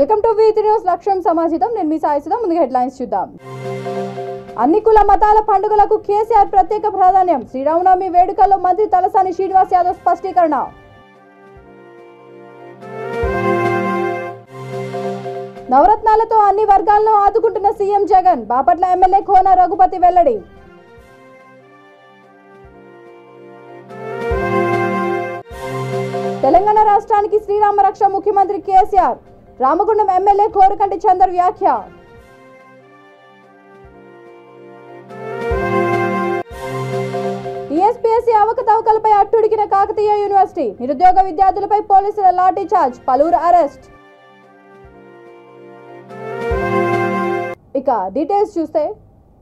Welcome to V3 news లక్ష్యం సమాజితం. నేను మీ సాయిసుదా. ముందుగా హెడ్లైన్స్ చూద్దాం. అన్ని కుల మతాల పండుగలకు కేసీఆర్ ప్రత్యేక ప్రాధాన్యం. శ్రీరామనవమి వేడుకల్లో మంత్రి తలసాని శ్రీనివాస్ యాదవ్ స్పష్టీకరణ. నవరత్నాలతో అన్ని వర్గాలను ఆదుకుంటున్న సీఎం జగన్. బాపట్ల ఎమ్మెల్యే కోన రఘుపతి వెల్లడి. తెలంగాణ రాష్ట్రానికి శ్రీరామ రక్ష ముఖ్యమంత్రి కేసీఆర్. రామగుండం ఎమ్మెల్యే కోరకంటి చందర్ వ్యాఖ్య. టీఎస్పీఎస్సీ అవకతవకలపై అట్టుడికిన కాకతీయ యూనివర్సిటీ. నిరుద్యోగ విద్యార్థులపై పోలీసుల లాఠీ చార్జ్, పలువురు అరెస్ట్. ఇక డీటెయిల్స్ చూస్తే,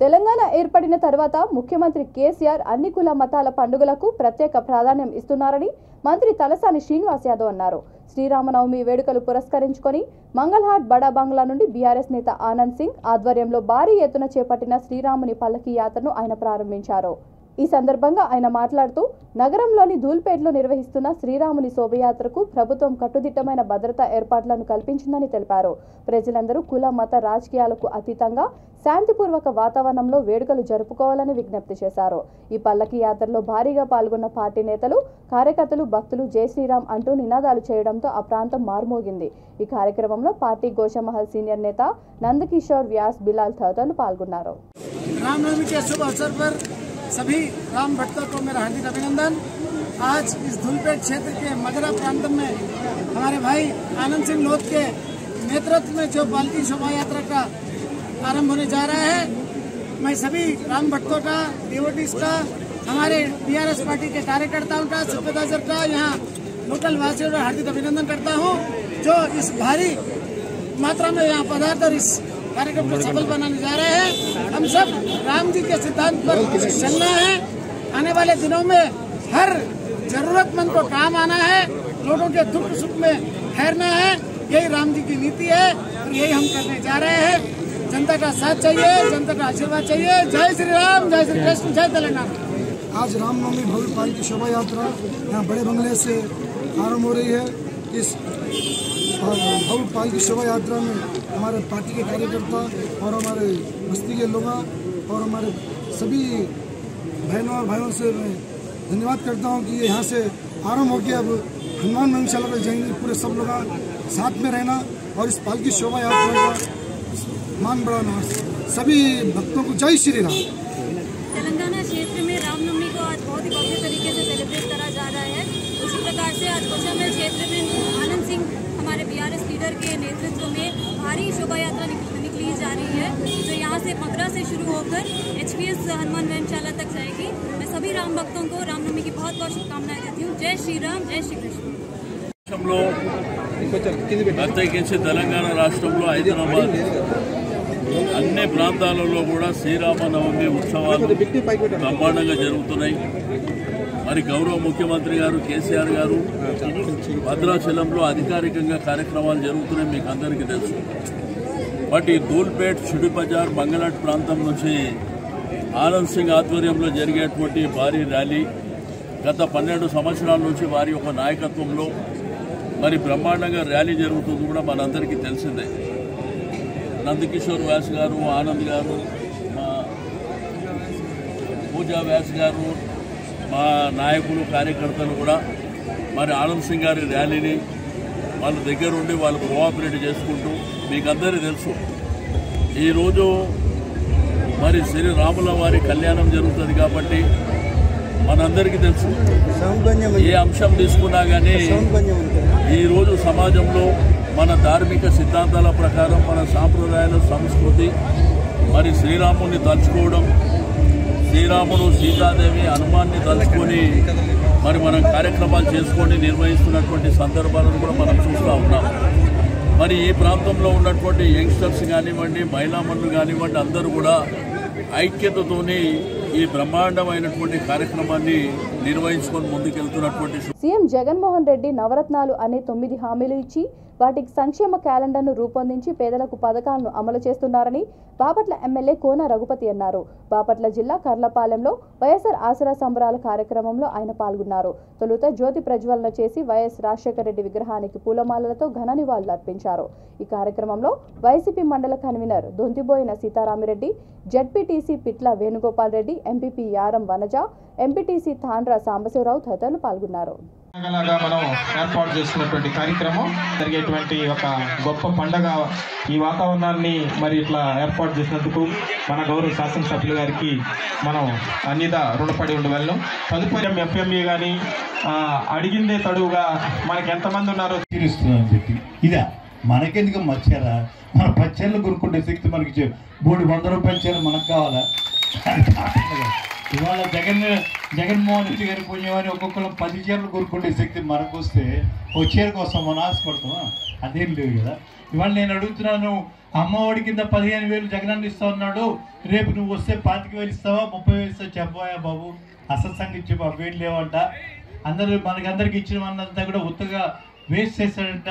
తెలంగాణ ఏర్పడిన తర్వాత ముఖ్యమంత్రి కేసీఆర్ అన్ని కుల మతాల పండుగలకు ప్రత్యేక ప్రాధాన్యం ఇస్తున్నారని మంత్రి తలసాని శ్రీనివాస్ యాదవ్ అన్నారు. శ్రీరామనవమి వేడుకలు పురస్కరించుకొని మంగళహాట్ బడా బంగ్లా నుండి బీఆర్ఎస్ నేత ఆనంద్ సింగ్ ఆధ్వర్యంలో భారీ ఎత్తున చేపట్టిన శ్రీరాముని పల్లకి యాత్రను ఆయన ప్రారంభించారు. ఈ సందర్భంగా ఆయన మాట్లాడుతూ, నగరంలోని ధూల్పేటలో నిర్వహిస్తున్న శ్రీరాముని శోభయాత్రకు ప్రభుత్వం కట్టుదిట్టమైన భద్రతా ఏర్పాట్లను కల్పించిందని తెలిపారు. ప్రజలందరూ కుల మత రాజకీయాలకు అతీతంగా శాంతిపూర్వక వాతావరణంలో వేడుకలు జరుపుకోవాలని విజ్ఞప్తి చేశారు. ఈ పల్లకి యాత్రలో భారీగా పాల్గొన్న పార్టీ నేతలు, కార్యకర్తలు, భక్తులు జై శ్రీరామ్ అంటూ నినాదాలు చేయడంతో ఆ ప్రాంతం మారుమోగింది. ఈ కార్యక్రమంలో పార్టీ గోషమహల్ సీనియర్ నేత నందకిషోర్ వ్యాస్, బిలాల్ తదితరులు పాల్గొన్నారు. सभी राम भक्तों को मेरा हार्दिक अभिनंदन। आज इस धूलपेट क्षेत्र के मगरा प्रांत में हमारे भाई आनंद सिंह लोध के नेतृत्व में जो पालकी शोभा यात्रा का आरंभ होने जा रहा है, मैं सभी राम भक्तों का, डिवोटीज का, हमारे बीआरएस पार्टी के कार्यकर्ताओं का, सिंपैथाइजर का, यहाँ लोकल वासियों का हार्दिक अभिनंदन करता हूँ, जो इस भारी मात्रा में यहाँ पदार्थ और इस कार्यक्रम को सफल बनाने जा रहे हैं। हम सब राम जी के सिद्धांत पर चलना है। आने वाले दिनों में हर जरूरतमंद को काम आना है, लोगों के दुख सुख में ठहरना है। यही राम जी की नीति है और यही हम करने जा रहे हैं। जनता का साथ चाहिए, जनता का आशीर्वाद चाहिए। जय श्री राम, जय श्री कृष्ण, जय तेलंगाना। आज रामनवमी भव्य पालकी शोभा यात्रा यहाँ बड़े बंगले से आरंभ हो रही है। इस भव्य पालकी शोभा यात्रा में हमारे पार्टी के कार्यकर्ता और हमारे बस्ती के लोग और हमारे सभी बहनों और भाइयों से मैं धन्यवाद करता हूँ कि ये यहाँ से आरंभ होकर अब हनुमान मंगशाला पर जाएंगे। पूरे सब लोग साथ में रहना और इस पालकी शोभा यात्रा का मान बढ़ाना। सभी भक्तों को जय श्री राम। तेलंगाना क्षेत्र में रामनवमी को आज बहुत ही भव्य तरीके से सेलिब्रेट करा जा रहा है। उसी प्रकार से आज कोशामल क्षेत्र में आनंद सिंह हमारे बीआरएस लीडर के नेतृत्व में भारी शोभा यात्रा निकली जा रही है, जो यहाँ से मगरा से शुरू होकर HPS हनुमान मंगशाला तक जाएगी। मैं सभी राम भक्तों को रामनवमी की बहुत बहुत शुभकामनाएं देती हूँ। जय श्री राम, जय श्री कृष्ण। ప్రత్యేకించి తెలంగాణ రాష్ట్రంలో హైదరాబాద్ అన్ని ప్రాంతాలలో కూడా శ్రీరామనవమి ఉత్సవాలు బ్రహ్మాండంగా జరుగుతున్నాయి. మరి గౌరవ ముఖ్యమంత్రి గారు కేసీఆర్ గారు భద్రాచలంలో అధికారికంగా కార్యక్రమాలు జరుగుతున్నాయి, మీకు అందరికీ తెలుసు. బట్ ఈ ధూల్పేట్, షుడి బజార్, మంగళాట్ ప్రాంతం నుంచి ఆనంద్ సింగ్ ఆధ్వర్యంలో జరిగేటువంటి భారీ ర్యాలీ గత 12 సంవత్సరాల నుంచి వారి యొక్క నాయకత్వంలో మరి బ్రహ్మాండంగా ర్యాలీ జరుగుతుంది కూడా మనందరికీ తెలిసిందే. నందకిషోర్ వ్యాస్ గారు, ఆనంద్ గారు, మా పూజా వ్యాస్ గారు, మా నాయకులు, కార్యకర్తలు కూడా మరి ఆనంద్ సింగ్ గారి ర్యాలీని వాళ్ళ దగ్గర ఉండి వాళ్ళు కోఆపరేట్ చేసుకుంటూ, మీకు అందరికీ తెలుసు ఈరోజు మరి శ్రీరాముల వారి కళ్యాణం జరుగుతుంది కాబట్టి మనందరికీ తెలుసు ఏ అంశం తీసుకున్నా కానీ ఈరోజు సమాజంలో మన ధార్మిక సిద్ధాంతాల ప్రకారం మన సాంప్రదాయాల సంస్కృతి మరి శ్రీరాముని తలుచుకోవడం, శ్రీరాముడు, సీతాదేవి, హనుమాన్ని తలుచుకొని మరి మనం కార్యక్రమాలు చేసుకొని నిర్వహిస్తున్నటువంటి సందర్భాలను కూడా మనం చూస్తూ ఉన్నాం. మరి ఈ ప్రాంతంలో ఉన్నటువంటి యంగ్స్టర్స్ కానివ్వండి, మహిళామణులు కానివ్వండి, అందరూ కూడా ఐక్యతతోని ఈ బ్రహ్మాండమైనటువంటి కార్యక్రమాన్ని నిర్వహించుకొని ముందుకెళ్తున్నటువంటి సీఎం జగన్మోహన్ రెడ్డి నవరత్నాలు అనే 9 హామీలు ఇచ్చి వాటికి సంక్షేమ క్యాలెండర్ను రూపొందించి పేదలకు పథకాలను అమలు చేస్తున్నారని బాపట్ల ఎమ్మెల్యే కోన రఘుపతి అన్నారు. బాపట్ల జిల్లా కర్లపాలెంలో వైఎస్ఆర్ ఆసరా సంబరాల కార్యక్రమంలో ఆయన పాల్గొన్నారు. తొలుత జ్యోతి ప్రజ్వలన చేసి వైఎస్ రాజశేఖర రెడ్డి విగ్రహానికి పూలమాలలతో ఘన నివాళులు అర్పించారు. ఈ కార్యక్రమంలో వైసీపీ మండల కన్వీనర్ దొంతిబోయిన సీతారామిరెడ్డి, జడ్పీటీసీ పిట్ల వేణుగోపాల్ రెడ్డి, ఎంపీపీ యారం వనజ, ఎంపీటీసీ తాండ్ర సాంబశివరావు తదితరులు పాల్గొన్నారు. మనం ఏర్పాటు చేస్తున్నటువంటి కార్యక్రమం జరిగేటువంటి ఒక గొప్ప పండగ. ఈ వాతావరణాన్ని మరి ఇట్లా ఏర్పాటు చేసినందుకు మన గౌరవ శాసనసభ్యులు గారికి మనం అన్నిదా రుణపడి ఉండగలం. తదుపరి ఎఫ్ఎంఈ కానీ అడిగిందే తడువుగా మనకి ఎంతమంది ఉన్నారో తీరుస్తుందని చెప్పి ఇదా మనకెందుకు మర్చారా? మన పచ్చళ్ళు కొనుక్కుంటే శక్తి మనకి 300 రూపాయల చీర మనకు కావాలా? ఇవాళ జగన్మోహన్ రెడ్డి గారి పుణ్యమని ఒక్కొక్కరు 10 చీరలు కొనుక్కుంటే శక్తి మనకు వస్తే ఓ చీర కోసం మనం ఆశపడతామా? అదేం లేదు కదా. ఇవాళ నేను అడుగుతున్నాను, అమ్మఒడి కింద 15,000 జగనన్న ఇస్తా ఉన్నాడు, రేపు నువ్వు వస్తే 25,000 ఇస్తావా, 30,000 ఇస్తావా? చెప్పాయా బాబు, అసలు సంగతి చెప్పు. అవేం లేవంట. మనకందరికి ఇచ్చినవన్నంతా కూడా ఉత్తగా వేస్ట్ చేశాడంట.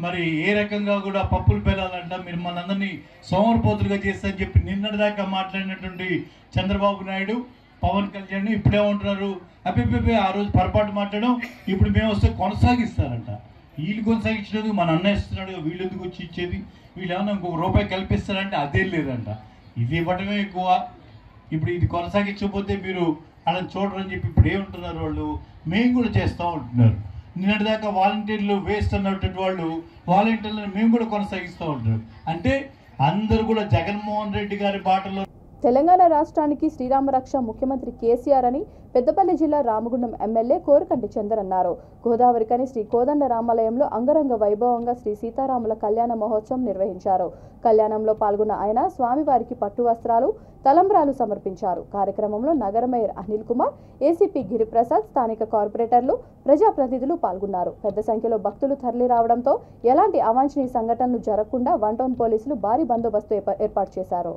మరి ఏ రకంగా కూడా పప్పులు పెళ్ళాలంట. మీరు మనందరినీ సోమరిపోతులుగా చేస్తారని చెప్పి నిన్నటిదాకా మాట్లాడినటువంటి చంద్రబాబు నాయుడు, పవన్ కళ్యాణ్ ఇప్పుడేమంటున్నారు? అబ్బే ఆ రోజు పొరపాటు మాట్లాడడం, ఇప్పుడు మేము వస్తే కొనసాగిస్తారంట. వీళ్ళు కొనసాగించినందుకు మన అన్న ఇస్తున్నాడు, వీళ్ళు ఎందుకు వచ్చి ఇచ్చేది? వీళ్ళు ఏమన్నా ఇంకొక రూపాయి కల్పిస్తారంటే అదేం లేదంట. ఇది ఇవ్వడమే ఎక్కువ. ఇప్పుడు ఇది కొనసాగించకపోతే మీరు అలా చూడరని చెప్పి ఇప్పుడు ఏమంటున్నారు వాళ్ళు? మేము కూడా చేస్తూ ఉంటున్నారు. నిన్నటిదాకా వాలంటీర్లు వేస్ట్ అన్నటువంటి వాళ్ళు వాలంటీర్లను మేము కూడా కొనసాగిస్తూ ఉంటారు. అంటే అందరూ కూడా జగన్మోహన్ రెడ్డి గారి బాటలో. తెలంగాణ రాష్ట్రానికి శ్రీరామరక్ష ముఖ్యమంత్రి కేసీఆర్ అని పెద్దపల్లి జిల్లా రామగుండం ఎమ్మెల్యే కోరకంటి చందర్ అన్నారు. గోదావరికని శ్రీ కోదండ రామాలయంలో అంగరంగ వైభవంగా శ్రీ సీతారాముల కళ్యాణ మహోత్సవం నిర్వహించారు. కళ్యాణంలో పాల్గొన్న ఆయన స్వామివారికి పట్టు వస్త్రాలు, తలంబ్రాలు సమర్పించారు. కార్యక్రమంలో నగర మేయర్ అనిల్ కుమార్, ఏసీపీ గిరిప్రసాద్, స్థానిక కార్పొరేటర్లు, ప్రజాప్రతినిధులు పాల్గొన్నారు. పెద్ద సంఖ్యలో భక్తులు తరలి రావడంతో ఎలాంటి అవాంఛనీయ సంఘటనలు జరగకుండా 1 టౌన్ పోలీసులు భారీ బందోబస్తు ఏర్పాటు చేశారు.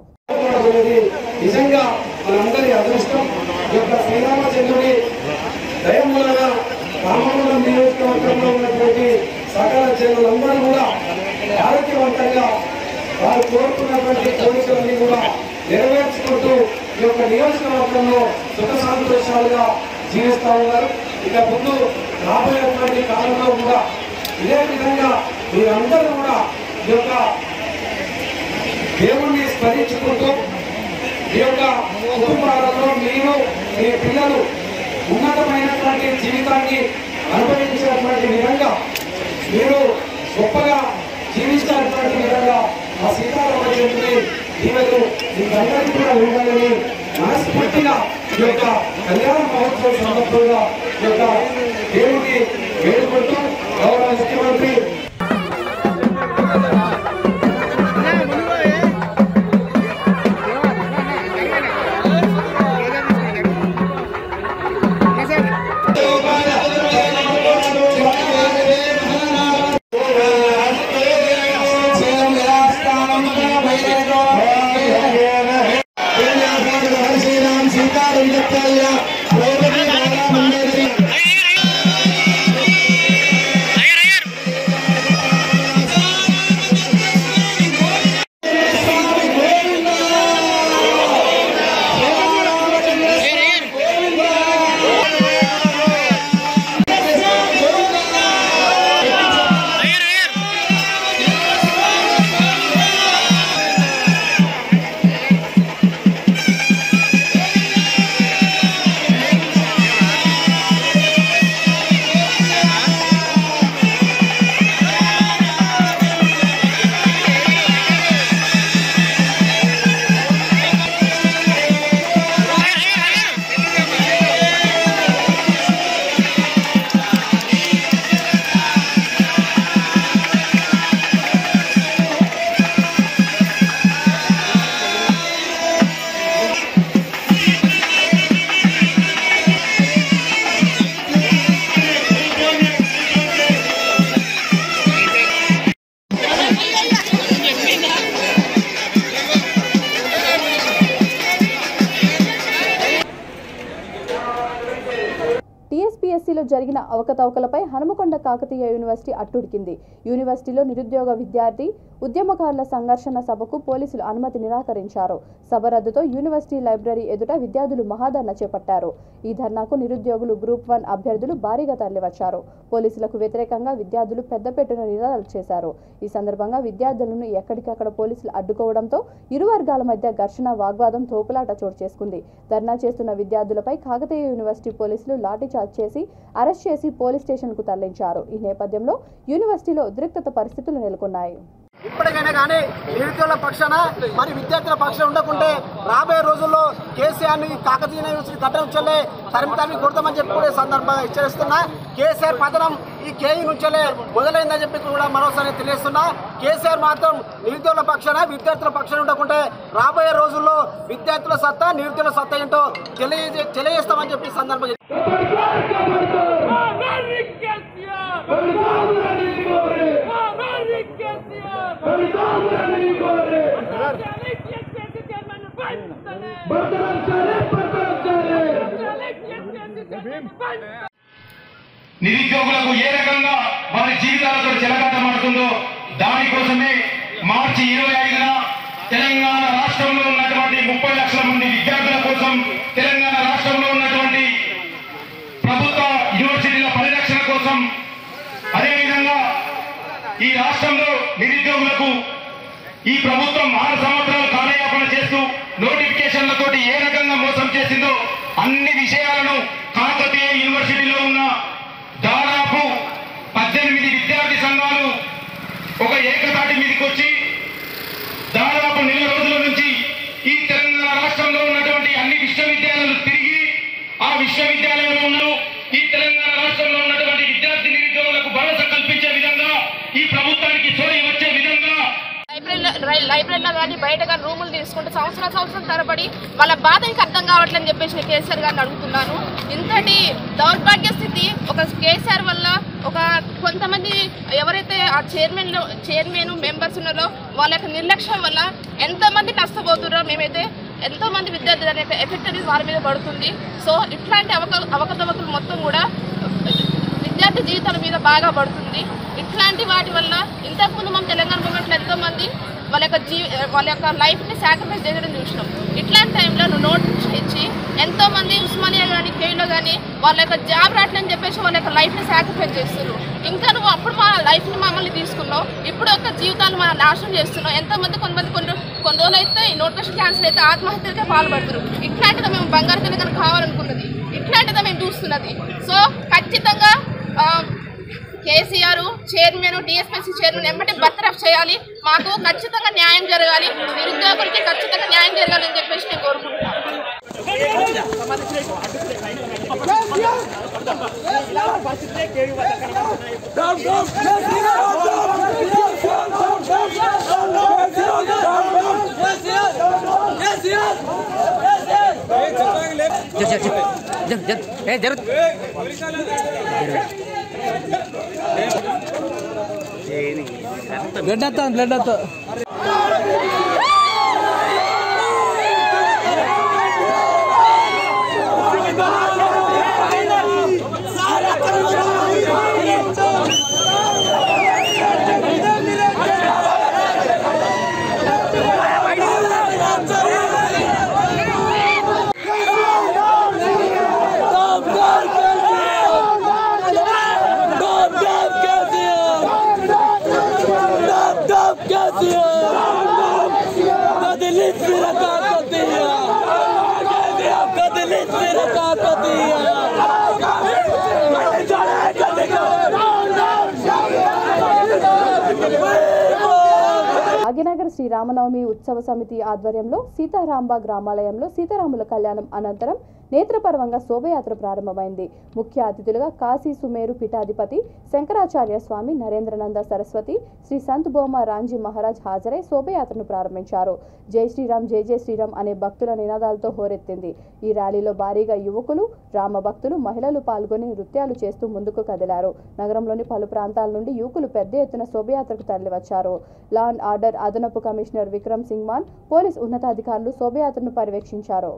నిజంగా మనందరి అదృష్టం. శ్రీరామచంద్రుడి దయ మూలన రామగుండం నియోజకవర్గంలో ఉన్నటువంటి సకల జనులందరూ కూడా ఆరోగ్యవంతంగా వారు కోరుకున్నటువంటి కోరికలన్నీ కూడా నెరవేర్చుకుంటూ ఈ యొక్క నియోజకవర్గంలో సుఖ సంతోషాలుగా జీవిస్తూ ఉన్నారు. ఇక ముందు రాబోయేటువంటి కాలంలో కూడా ఇదే విధంగా మీరందరూ కూడా ఈ యొక్క దేవుణ్ణి స్మరించుకుంటూ ఈ యొక్క కుటుంబాలలో మీరు మీ పిల్లలు ఉన్నతమైనటువంటి జీవితాన్ని అనుభవించినటువంటి విధంగా మీరు గొప్పగా జీవించినటువంటి విధంగా ఆ సీతారామచంద్రుని దీవెనలు మీకందరికీ కూడా ఉండాలని మనస్ఫూర్తిగా ఈ యొక్క కళ్యాణ మహోత్సవం సందర్భంగా ఈ యొక్క దేవుడిని వేడుకుంటూ గౌరవ ముఖ్యమంత్రి శ్రీరామ్ సీతారాం జరిగిన అవకతవకలపై హనుమకొండ కాకతీయ యూనివర్సిటీ అట్టుడికింది. యూనివర్సిటీలో నిరుద్యోగ విద్యార్థి ఉద్యమకారుల సంఘర్షణ సభకు పోలీసులు అనుమతి నిరాకరించారు. సభ రద్దుతో యూనివర్సిటీ లైబ్రరీ ఎదుట విద్యార్థులు మహాధర్నా చేపట్టారు. ఈ ధర్నాకు నిరుద్యోగులు గ్రూప్ 1 అభ్యర్థులు భారీగా తరలివచ్చారు. పోలీసులకు వ్యతిరేకంగా విద్యార్థులు పెద్దపెట్టున నినాదాలు చేశారు. ఈ సందర్భంగా విద్యార్థులను ఎక్కడికక్కడ పోలీసులు అడ్డుకోవడంతో ఇరు వర్గాల మధ్య ఘర్షణ, వాగ్వాదం, తోపులాట చోటు చేసుకుంది. ధర్నా చేస్తున్న విద్యార్థులపై కాకతీయ యూనివర్సిటీ పోలీసులు లాఠీచార్జ్ చేసి అరెస్ట్ చేసి పోలీస్ స్టేషన్కు తరలించారు. ఈ నేపథ్యంలో యూనివర్సిటీలో ఉద్రిక్తత పరిస్థితులు నెలకొన్నాయి. ఇప్పటికైనా కానీ నిరుద్యోగుల పక్షాన మరి విద్యార్థుల పక్షాన ఉండకుంటే రాబోయే రోజుల్లో కేసీఆర్ని కాకతీయ యూనివర్సిటీ గడ్డ నుంచెల్లే తరిమి కొడతామని చెప్పి కూడా సందర్భంగా హెచ్చరిస్తున్నా. కేసీఆర్ పతనం ఈ కేఈ నుంచెల్లే మొదలైందని చెప్పి కూడా మరోసారి తెలియజేస్తున్నా. కేసీఆర్ మాత్రం నిరుద్యోగుల పక్షాన విద్యార్థుల పక్షాన ఉండకుంటే రాబోయే రోజుల్లో విద్యార్థుల సత్తా, నిరుద్యోగుల సత్తా ఏంటో తెలియజేస్తామని చెప్పి సందర్భంగా నిరుద్యోగులకు ఏ రకంగా వారి జీవితాలతో చెలగాటమాడుతుందో దానికోసమే మార్చి 25న తెలంగాణ రాష్ట్రంలో ఉన్నటువంటి 30 లక్షల మంది విద్యార్థుల కోసం, తెలంగాణ రాష్ట్రంలో ఉన్నటువంటి ప్రభుత్వ యూనివర్సిటీల పరిరక్షణ కోసం, అదేవిధంగా ఈ రాష్ట్రంలో నిరుద్యోగులకు ఈ ప్రభుత్వం 6 సంవత్సరాలు కాలయాపన చేస్తూ నోటిఫికేషన్లతోటి ఏ రకంగా మోసం చేసిందో అన్ని విషయాలను కాకతీయ యూనివర్సిటీలో ఉన్న దాదాపు 18 విద్యార్థి సంఘాలు ఒక ఏకతాటి మీదకి వచ్చి దాదాపు నెల రోజుల నుంచి ఈ తెలంగాణ రాష్ట్రంలో ఉన్నటువంటి అన్ని విశ్వవిద్యాలయాలు తిరిగి ఆ విశ్వవిద్యాలయంలో ఉన్న ఈ తెలంగాణ రాష్ట్రంలో ఉన్నటువంటి విద్యార్థి నిరుద్యోగులకు భరోసా కల్పించే విధంగా, ఈ ప్రభుత్వానికి సోయి వచ్చే విధంగా లైబ్రరీలో కానీ బయట కానీ రూములు తీసుకుంటే సంవత్సరం తరబడి వాళ్ళ బాధ ఇంకా అర్థం కావట్లేదని చెప్పేసి నేను కేసీఆర్ గారిని అడుగుతున్నాను. ఇంతటి దౌర్భాగ్య స్థితి ఒక కేసీఆర్ వల్ల, ఒక కొంతమంది ఎవరైతే ఆ చైర్మన్ మెంబర్స్ ఉన్నారో వాళ్ళ యొక్క నిర్లక్ష్యం వల్ల ఎంతమంది నష్టపోతున్నారో, మేమైతే ఎంతో మంది విద్యార్థులు అనే ఎఫెక్ట్ అనేది వారి మీద పడుతుంది. సో ఇట్లాంటి అవకతవకలు మొత్తం కూడా విద్యార్థి జీవితాల మీద బాగా పడుతుంది. ఇట్లాంటి వాటి వల్ల ఇంతకుముందు మనం తెలంగాణ మూమెంట్లో ఎంతోమంది వాళ్ళ యొక్క లైఫ్ని సాక్రిఫైస్ చేయడం చూసినాం. ఇట్లాంటి టైంలో నువ్వు నోటిఫికేషన్ ఇచ్చి ఎంతోమంది ఉస్మానియా కానీ కేయూలో కానీ వాళ్ళ యొక్క జాబ్ రావట్లని చెప్పేసి వాళ్ళ యొక్క లైఫ్ని సాక్రిఫైస్ చేస్తున్నారు. ఇంకా నువ్వు అప్పుడు మా లైఫ్ని మమ్మల్ని తీసుకున్నావు, ఇప్పుడు ఒక జీవితాలు మనం నాశనం చేస్తున్నావు. ఎంతోమంది కొన్ని రోజులు అయితే ఈ నోటిఫికేషన్ క్యాన్సిల్ అయితే ఆత్మహత్యలకే పాల్పడుతున్నారు. ఇట్లాంటిదా మేము బంగారు తెలంగాణ కావాలనుకున్నది, ఇట్లాంటిదా మేము చూస్తున్నది. సో ఖచ్చితంగా కేసీఆర్ చైర్మన్, డిఎస్పీసీ చైర్మన్ ఎమ్మటి బర్తరఫ్ చేయాలి. మాకు ఖచ్చితంగా న్యాయం జరగాలి, నిరుద్యోగులకి ఖచ్చితంగా న్యాయం జరగాలి అని చెప్పేసి నేను కోరుకుంటున్నాను. బ్లడ్ అవుతా భాగ్యనగర్ శ్రీ రామనవమి ఉత్సవ సమితి ఆధ్వర్యంలో సీతారాంబ గ్రామాలయంలో సీతారాముల కళ్యాణం అనంతరం నేత్రపర్వంగా శోభయాత్ర ప్రారంభమైంది. ముఖ్య అతిథులుగా కాశీ సుమేరు పీఠాధిపతి శంకరాచార్య స్వామి, నరేంద్రనంద సరస్వతి, శ్రీ సంత్ బోమ రాంజీ మహారాజ్ హాజరై శోభయాత్రను ప్రారంభించారు. జై శ్రీరామ్, జై జై శ్రీరామ్ అనే భక్తుల నినాదాలతో హోరెత్తింది. ఈ ర్యాలీలో భారీగా యువకులు, రామ భక్తులు, మహిళలు పాల్గొని నృత్యాలు చేస్తూ ముందుకు కదిలారు. నగరంలోని పలు ప్రాంతాల నుండి యువకులు పెద్ద ఎత్తున శోభయాత్రకు తరలివచ్చారు. లా అండ్ ఆర్డర్ అదనపు కమిషనర్ విక్రమ్ సింగ్ మాన్, పోలీస్ ఉన్నతాధికారులు శోభయాత్రను పర్యవేక్షించారు.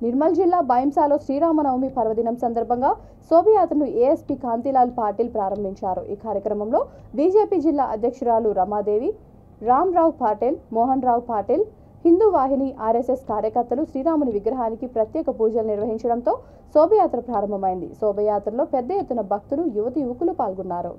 నిర్మల్ జిల్లా బైంసాలో శ్రీరామనవమి పర్వదినం సందర్భంగా శోభయాత్రను ఏఎస్పీ కాంతిలాల్ పాటిల్ ప్రారంభించారు. ఈ కార్యక్రమంలో బీజేపీ జిల్లా అధ్యక్షురాలు రమాదేవి, రామ్రావు పాటిల్, మోహన్ రావు పాటిల్, హిందూ వాహిని ఆర్ఎస్ఎస్ కార్యకర్తలు శ్రీరాముని విగ్రహానికి ప్రత్యేక పూజలు నిర్వహించడంతో శోభయాత్ర ప్రారంభమైంది. శోభయాత్రలో పెద్ద ఎత్తున భక్తులు, యువతి యువకులు పాల్గొన్నారు.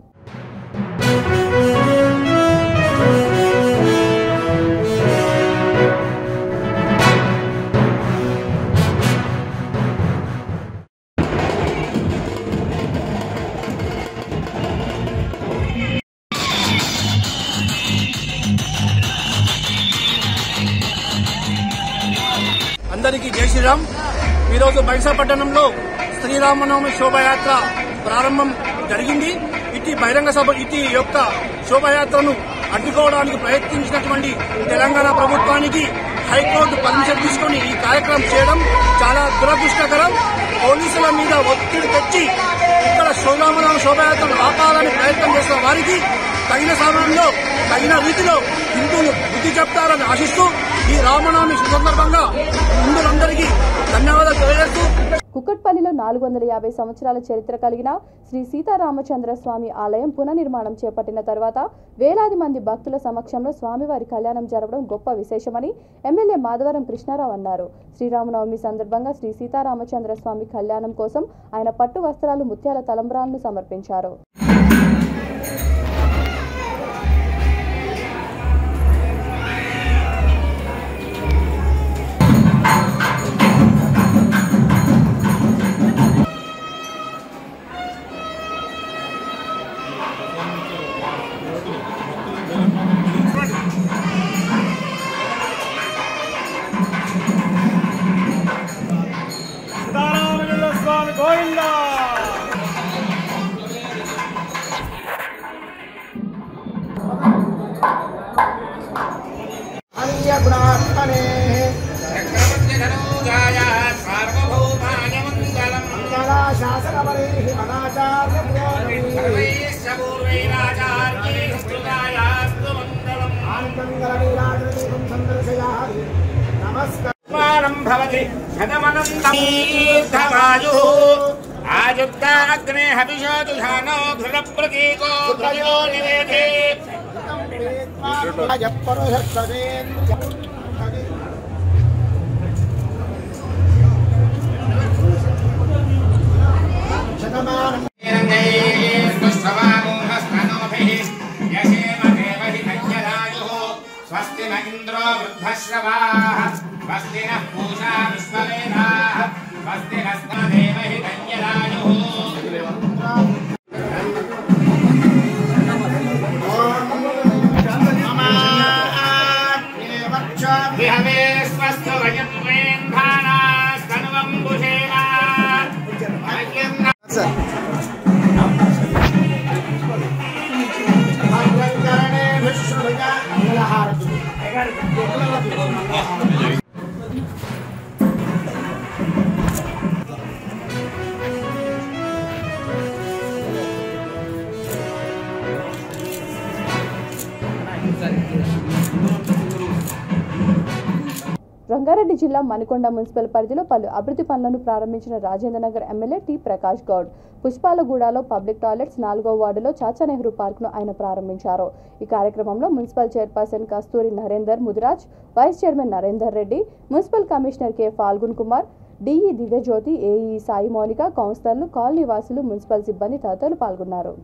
అందరికీ జై శ్రీరామ్. ఈరోజు బైంసా పట్టణంలో శ్రీరామనవమి శోభయాత్ర ప్రారంభం జరిగింది. ఇటు బహిరంగ సభ ఇటు యొక్క శోభయాత్రను అడ్డుకోవడానికి ప్రయత్నించినటువంటి తెలంగాణ ప్రభుత్వానికి హైకోర్టు పర్మిషన్ తీసుకుని ఈ కార్యక్రమం చేయడం చాలా దురదృష్టకరం. పోలీసుల మీద ఒత్తిడి తెచ్చి ఇక్కడ శ్రీరామనవమి శోభయాత్రను ఆపాలని ప్రయత్నం చేసిన వారికి తగిన సమయంలో తగిన రీతిలో హిందువులు బుద్ధి చెప్తారని ఆశిస్తూ ఈ రామనవమి సందర్భంగా హిందువులందరికీ ధన్యవాదాలు తెలియజేస్తూ కుక్కట్పల్లిలో 450 సంవత్సరాల చరిత్ర కలిగిన శ్రీ సీతారామచంద్ర స్వామి ఆలయం పునర్నిర్మాణం చేపట్టిన తర్వాత వేలాది మంది భక్తుల సమక్షంలో స్వామివారి కళ్యాణం జరగడం గొప్ప విశేషమని ఎమ్మెల్యే మాధవరం కృష్ణారావు అన్నారు. శ్రీరామనవమి సందర్భంగా శ్రీ సీతారామచంద్ర స్వామి కళ్యాణం కోసం ఆయన పట్టు వస్త్రాలు, ముత్యాల తలంబ్రాలను సమర్పించారు. आयुक्ताग्ने हविषोजुषानो घृतप्रतीको घृयो निवेदे स्वस्ति न इंद्रो वृद्धश्रवाः स्वस्ति नः पूषा विश्ववेदाः स्वस्ति नस्तदेव हि धन्यरायुः विहवे स्वस्ति वयं वेन्धाना स्तनुवं बुधेना రంగారెడ్డి జిల్లా మణికొండ మున్సిపల్ పరిధిలో పలు అభివృద్ధి పనులను ప్రారంభించిన రాజేంద్రనగర్ ఎమ్మెల్యే టి ప్రకాష్ గౌడ్ పుష్పాలగూడలో పబ్లిక్ టాయిలెట్స్ 4వ వార్డులో చాచా నెహ్రూ పార్క్ను ఆయన ప్రారంభించారు. ఈ కార్యక్రమంలో municipal chairperson Kasturi Narender Mudiraj, vice chairman Narender Reddy, municipal commissioner K Phalgun Kumar, DE Divyajyothi, AE Sai Mounika, కౌన్సిలర్లు, కాలనీ వాసులు, మున్సిపల్ సిబ్బంది తదితరులు పాల్గొన్నారు.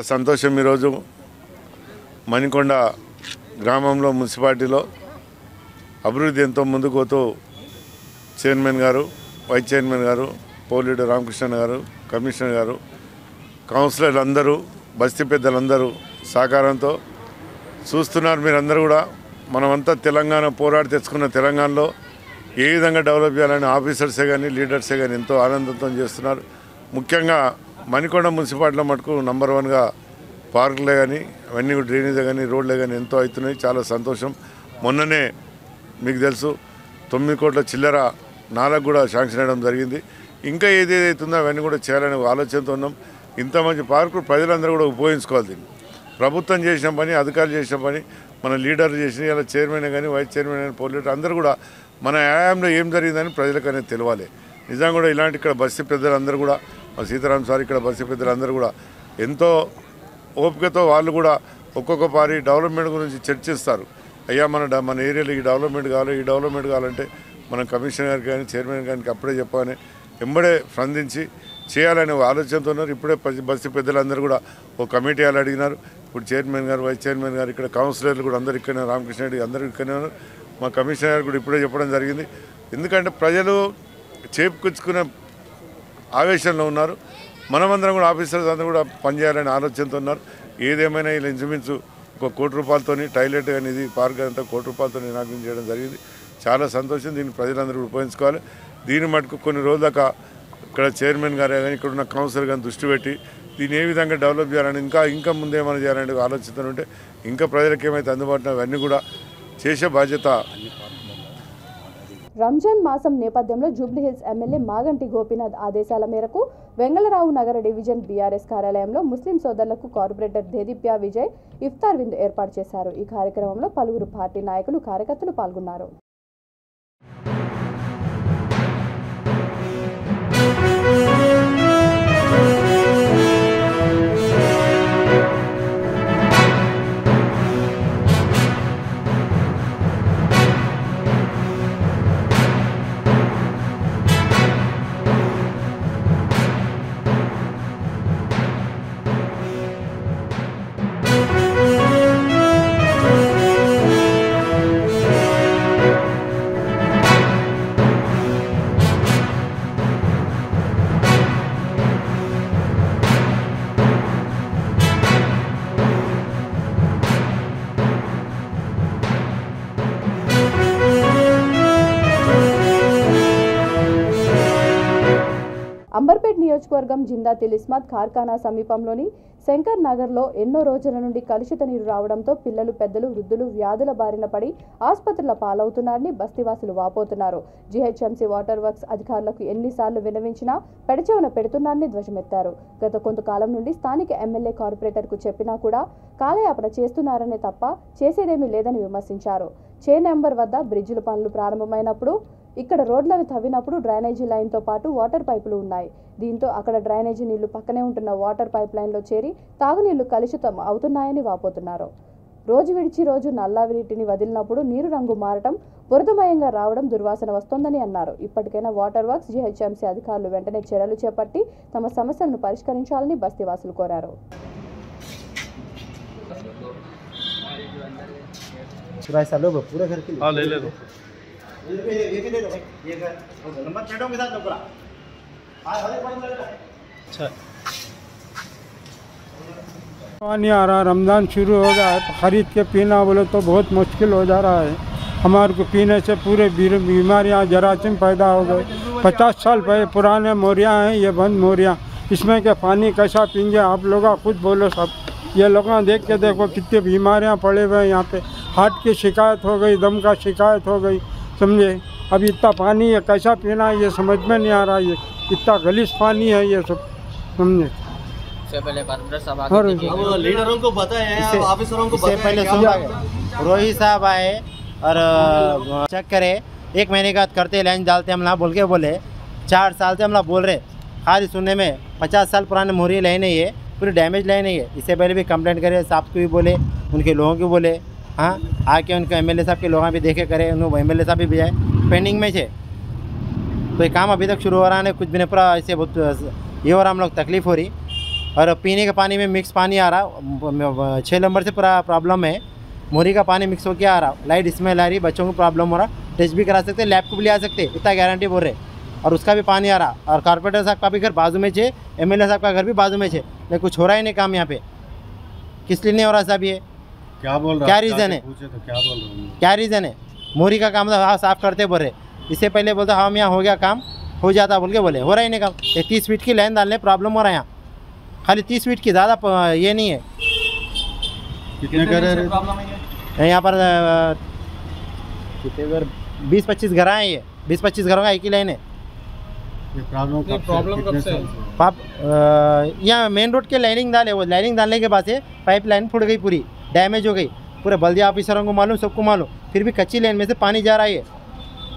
సంతోషం. ఈరోజు మణికొండ గ్రామంలో మున్సిపాలిటీలో అభివృద్ధి ఎంతో ముందుకు పోతూ చైర్మన్ గారు, వైస్ చైర్మన్ గారు, పోలీడు రామకృష్ణ గారు, కమిషనర్ గారు, కౌన్సిలర్లు అందరూ, బస్తీ పెద్దలందరూ సహకారంతో చూస్తున్నారు. మీరందరూ కూడా మనమంతా తెలంగాణ పోరాడి తెచ్చుకున్న తెలంగాణలో ఏ విధంగా డెవలప్ చేయాలని ఆఫీసర్సే కానీ లీడర్సే కానీ ఎంతో ఆనందంతో చేస్తున్నారు. ముఖ్యంగా మణికొండ మున్సిపాలిటీలో మటుకు నంబర్ 1గా పార్కులే కానీ అవన్నీ డ్రైనేజే కానీ రోడ్లే కానీ ఎంతో అవుతున్నాయి. చాలా సంతోషం. మొన్ననే మీకు తెలుసు 9 కోట్ల చిల్లర నాలకు కూడా శాంక్షన్ అవ్వడం జరిగింది. ఇంకా ఏదేదైతుందో అవన్నీ కూడా చేయాలనే ఆలోచనతో ఉన్నాం. ఇంత మంచి పార్కులు ప్రజలందరూ కూడా ఉపయోగించుకోవాలి. దీన్ని ప్రభుత్వం చేసిన పని, అధికారులు చేసిన పని, మన లీడర్లు చేసిన, ఇలా చైర్మన్ కానీ వైస్ చైర్మన్ కానీ పోలీసు అందరూ కూడా మన వ్యాయామంలో ఏం జరిగిందని ప్రజలకు అనేది తెలియాలి. నిజంగా కూడా ఇలాంటి ఇక్కడ బస్తీ పెద్దలందరూ కూడా, మా సీతారాం సార్ ఇక్కడ బస్తీ పెద్దలందరూ కూడా ఎంతో ఓపికతో వాళ్ళు కూడా ఒక్కొక్క పారి డెవలప్మెంట్ గురించి చర్చిస్తారు. అయ్యా మన ఏరియాలో ఈ డెవలప్మెంట్ కావాలంటే మన కమిషనర్ గారికి కానీ చైర్మన్ గారికి అప్పుడే చెప్పగానే ఎంబడే స్పందించి చేయాలనే ఆలోచనతో ఉన్నారు. ఇప్పుడే బస్తీ పెద్దలందరూ కూడా ఒక కమిటీ వాళ్ళు అడిగినారు. ఇప్పుడు చైర్మన్ గారు, వైస్ చైర్మన్ గారు, ఇక్కడ కౌన్సిలర్లు కూడా అందరు ఇక్కడనే, రామకృష్ణ రెడ్డి అందరూ ఇక్కడనే ఉన్నారు. మా కమిషనర్ గారు కూడా ఇప్పుడే చెప్పడం జరిగింది. ఎందుకంటే ప్రజలు చేపుకొచ్చుకునే ఆవేశంలో ఉన్నారు. మనమందరం కూడా ఆఫీసర్స్ అందరూ కూడా పనిచేయాలనే ఆలోచనతో ఉన్నారు. ఏదేమైనా ఇలా ఇంచుమించు ఒక ₹1 కోటి టాయిలెట్ కానీ ఇది పార్క్ అంతా ₹1 ఇనాగ్రేషన్ చేయడం జరిగింది. చాలా సంతోషం. దీన్ని ప్రజలందరూ ఉపయోగించుకోవాలి. దీని మటుకు కొన్ని రోజుల దాకా ఇక్కడ చైర్మన్ గారే కానీ ఇక్కడ ఉన్న కౌన్సిలర్ కానీ దృష్టి పెట్టి దీన్ని ఏ విధంగా డెవలప్ చేయాలని ఇంకా ముందేమైనా చేయాలని ఆలోచన ఉంటే ఇంకా ప్రజలకు ఏమైతే అందుబాటులో అవన్నీ కూడా చేసే బాధ్యత. రంజాన్ మాసం నేపథ్యంలో జూబ్లీహిల్స్ ఎమ్మెల్యే మాగంటి గోపీనాథ్ ఆదేశాల మేరకు వెంగళరావు నగర డివిజన్ బీఆర్ఎస్ కార్యాలయంలో ముస్లిం సోదరులకు కార్పొరేటర్ దేదీప్య విజయ్ ఇఫ్తార్ విందు ఏర్పాటు చేశారు. ఈ కార్యక్రమంలో పలువురు పార్టీ నాయకులు, కార్యకర్తలు పాల్గొన్నారు. నియోజకవర్గం జిందా తిలిస్మాత్ కార్ఖానా సమీపంలోని శంకర్ నగర్లో ఎన్నో రోజుల నుండి కలుషిత నీరు రావడంతో పిల్లలు, పెద్దలు, వృద్ధులు వ్యాధుల బారిన పడి ఆసుపత్రుల పాలవుతున్నారని బస్తీవాసులు వాపోతున్నారు. జీహెచ్ఎంసీ వాటర్ వర్క్స్ అధికారులకు ఎన్నిసార్లు విన్నవించినా పెడచెవున పెడుతున్నారని ధ్వజమెత్తారు. గత కొంతకాలం నుండి స్థానిక ఎమ్మెల్యే కార్పొరేటర్కు చెప్పినా కూడా కాలయాపన చేస్తున్నారనే తప్ప చేసేదేమీ లేదని విమర్శించారు. చే నెంబర్ వద్ద బ్రిడ్జిల పనులు ప్రారంభమైనప్పుడు ఇక్కడ రోడ్లను తవ్వినప్పుడు డ్రైనేజీ లైన్తో పాటు వాటర్ పైపులు ఉన్నాయి. దీంతో అక్కడ డ్రైనేజీ నీళ్లు పక్కనే ఉంటున్న వాటర్ పైప్ లైన్లో చేరి తాగునీళ్లు కలుషితం అవుతున్నాయని వాపోతున్నారు. రోజు విడిచి రోజు నల్లా నీటిని వదిలినప్పుడు నీరు రంగు మారటం, బురదమయంగా రావడం, దుర్వాసన వస్తోందని అన్నారు. ఇప్పటికైనా వాటర్ వర్క్స్, జీహెచ్ఎంసీ అధికారులు వెంటనే చర్యలు చేపట్టి తమ సమస్యలను పరిష్కరించాలని బస్తీవాసులు కోరారు. पानी आ रहा, रमज़ान शुरू हो गया है, ख़रीद के पीना बोले तो बहुत मुश्किल हो जा रहा है। हमारे को पीने से पूरे बीमारियां, जरासीम पैदा हो गए। 50 साल पहले पुराने मोरियाँ हैं, ये बंद मोरियाँ, इसमें के पानी कैसा पीएंगे आप लोग खुद बोलो सब। ये लोग देख के देखो कितनी बीमारियां पड़े हुए हैं यहाँ पे। हार्ट की शिकायत हो गई, दम का शिकायत हो गई, समझे। अब इतना पानी है कैसा पीना है ये समझ में नहीं आ रहा। ये इतना गलीस पानी है ये सब, समझे। लीडरों को पता है, ऑफिसरों को पता है। पहले रोहित साहब आए और चेक करे, 1 महीने का करते लाइन डालते हम ना बोल के बोले। 4 साल से हम ना बोल रहे, खाली सुनने में 50 साल पुराने मोहरी लाइन है, ये पूरी डैमेज लाइन है ये। इससे पहले भी कंप्लेंट करे, साहब को भी बोले, उनके लोगों को बोले, हाँ आके उनके एमएलए साहब के लोग भी देखे करे, उन्होंने एमएलए साहब भी जाए पेंडिंग में थे। तो ये काम अभी तक शुरू हो रहा है, कुछ भी नहीं, पूरा ऐसे बहुत ये हो रहा, हम लोग तकलीफ़ हो रही। और पीने के पानी में मिक्स पानी आ रहा, 6 नंबर से पूरा प्रॉब्लम है। मोरी का पानी मिक्स होकर आ रहा, लाइट स्मेल आ रही, बच्चों को प्रॉब्लम हो रहा। टेस्ट भी करा सकते, लैब को भी ले आ सकते, इतना गारंटी बोल रहे। और उसका भी पानी आ रहा। और कॉर्पोरेटर साहब का भी घर बाजू में छे, एमएलए साहब का घर भी बाजू में छे, लेकिन कुछ हो रहा ही नहीं काम यहाँ पे। किस लिए नहीं हो रहा साहब? ये क्या बोल रहा, क्या रीज़न है? क्या रीज़न है? मोरी का काम तो हाँ साफ करते बोल रहे, इससे पहले बोलते हम यहाँ हो गया काम, हो जाता बोल के बोले, हो रहा ही नहीं काम। ये 30 फीट की लाइन डालने प्रॉब्लम हो रहा है यहाँ, खाली 30 फीट की, ज़्यादा ये नहीं है। कितने घर है यहाँ पर? कितने घर? 20-25 घर हैं ये, 20-25 घरों का एक ही लाइन है। प्रॉब्लम कब से? यहाँ मेन रोड के लाइनिंग डाले, वो लाइनिंग डालने के बाद से पाइप लाइन फूट गई, पूरी डैमेज हो गई। पूरे बल्दिया ऑफिसरों को मालूम, सबको मालूम, फिर भी कच्ची लाइन में से पानी जा रहा है,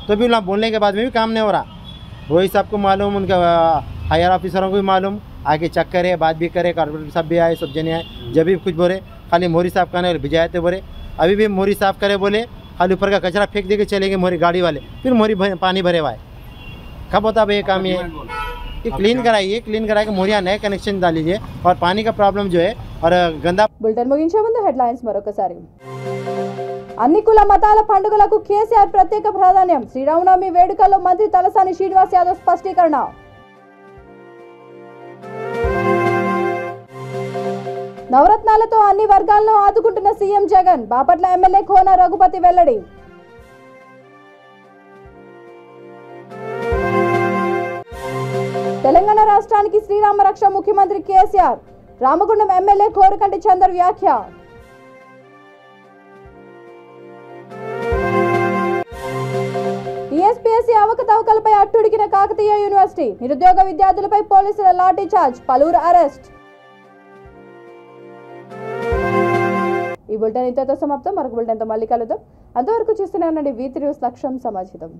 तो भी वहाँ बोलने के बाद में भी काम नहीं हो रहा। वही सबको मालूम, उनका हायर ऑफिसरों को भी मालूम, आगे चेक करे, बात भी करे, कॉर्पोरेटर साहब भी आए, सब जने आए, जब भी कुछ बोले खाली मोरी साफ करने भिजाए थे बोले। अभी भी मोरी साफ करे बोले, खाली ऊपर का कचरा फेंक दे के चलेंगे मोरी गाड़ी वाले, फिर मोरी पानी भरे हुआ है। कब होता भाई ये काम? ये क्लीन कराइए, क्लीन करा के मोरिया नए कनेक्शन डाल लीजिए, और पानी का प्रॉब्लम जो है और गंदा। బులెటిన్ ముగించే ముందు హెడ్లైన్స్ మరొకసారి. అన్ని కుల మతాల పండుగలకు కేసీఆర్ ప్రత్యేక ప్రాధాన్యం. శ్రీరామనవమి వేడుకల్లో మంత్రి తలసాని శ్రీనివాస్ యాదవ్ స్పష్టీకరణ. నవరత్నాలతో అన్ని వర్గాలను ఆదుకుంటున్న సీఎం జగన్. బాపట్ల ఎమ్మెల్యే కోన రఘుపతి వెల్లడి. తెలంగాణ రాష్ట్రానికి శ్రీరామ రక్ష ముఖ్యమంత్రి కేసీఆర్. రామగుండం ఎమ్మెల్యే కోరకంటి చందర్ వ్యాఖ్య. టీఎస్పీఎస్సీ అవకతవకలపై అట్టుడికిన కాకతీయ యూనివర్సిటీ. నిరుద్యోగ విద్యార్థులపై పోలీసుల లాఠీ చార్జ్, పలువురు అరెస్ట్. ఈ బులెటిన్ ఇంతతో సమాప్తం. మరొక బులెటిన్తో మళ్ళీ కలుద్దాం. అంతవరకు చూస్తూనే ఉండండి V3 న్యూస్, లక్ష్యం సమాజితం.